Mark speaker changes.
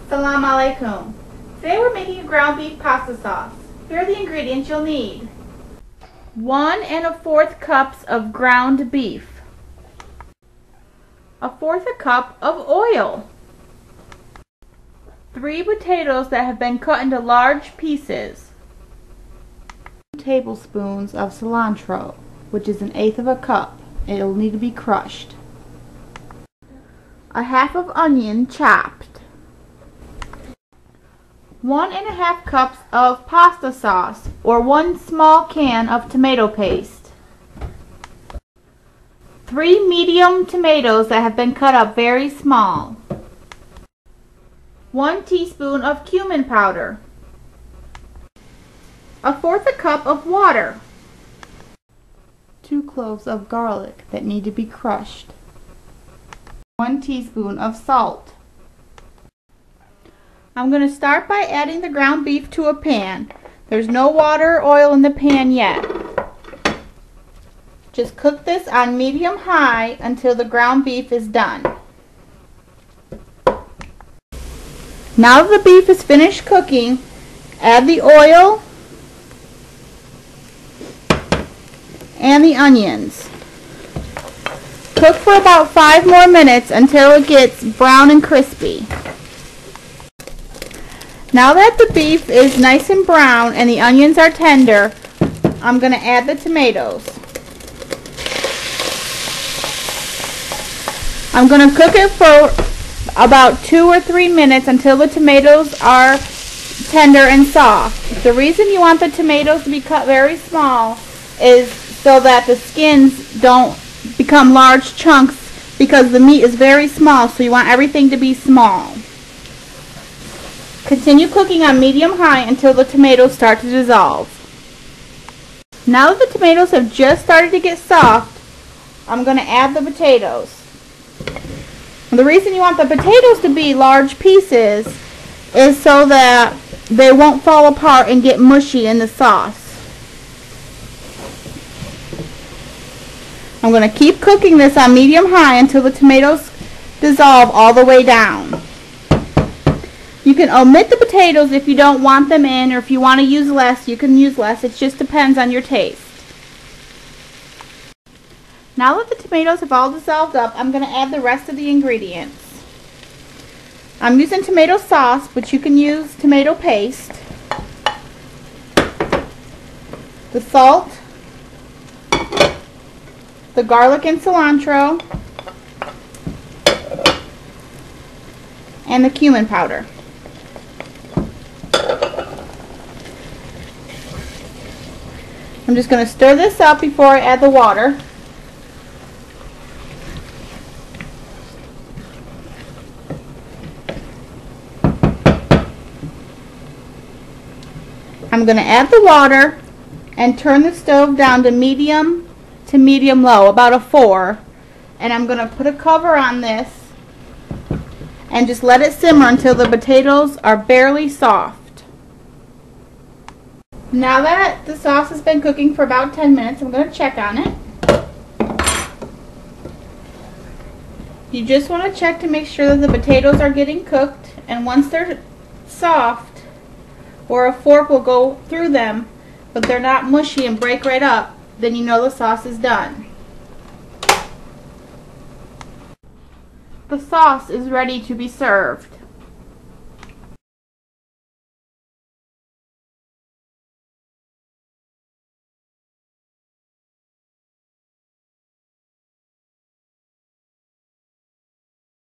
Speaker 1: Assalamu alaikum. Today we're making a ground beef pasta sauce. Here are the ingredients you'll need. 1 1/4 cups of ground beef. 1/4 cup of oil. 3 potatoes that have been cut into large pieces. 2 tablespoons of cilantro, which is 1/8 of a cup. It'll need to be crushed. 1/2 of onion chopped. 1 1/2 cups of pasta sauce, or 1 small can of tomato paste. 3 medium tomatoes that have been cut up very small. 1 teaspoon of cumin powder. 1/4 cup of water. 2 cloves of garlic that need to be crushed. 1 teaspoon of salt. I'm going to start by adding the ground beef to a pan. There's no water or oil in the pan yet. Just cook this on medium-high until the ground beef is done. Now that the beef is finished cooking, add the oil and the onions. Cook for about 5 more minutes until it gets brown and crispy. Now that the beef is nice and brown and the onions are tender, I'm going to add the tomatoes. I'm going to cook it for about 2 or 3 minutes until the tomatoes are tender and soft. The reason you want the tomatoes to be cut very small is so that the skins don't become large chunks, because the meat is very small, so you want everything to be small. Continue cooking on medium-high until the tomatoes start to dissolve. Now that the tomatoes have just started to get soft, I'm going to add the potatoes. And the reason you want the potatoes to be large pieces is so that they won't fall apart and get mushy in the sauce. I'm going to keep cooking this on medium-high until the tomatoes dissolve all the way down. You can omit the potatoes if you don't want them in, or if you want to use less, you can use less. It just depends on your taste. Now that the tomatoes have all dissolved up, I'm going to add the rest of the ingredients. I'm using tomato sauce, but you can use tomato paste, the salt, the garlic and cilantro, and the cumin powder. I'm just going to stir this up before I add the water. I'm going to add the water and turn the stove down to medium low, about a 4, and I'm going to put a cover on this and just let it simmer until the potatoes are barely soft. Now that the sauce has been cooking for about 10 minutes, I'm going to check on it. You just want to check to make sure that the potatoes are getting cooked, and once they're soft, or a fork will go through them, but they're not mushy and break right up, then you know the sauce is done. The sauce is ready to be served.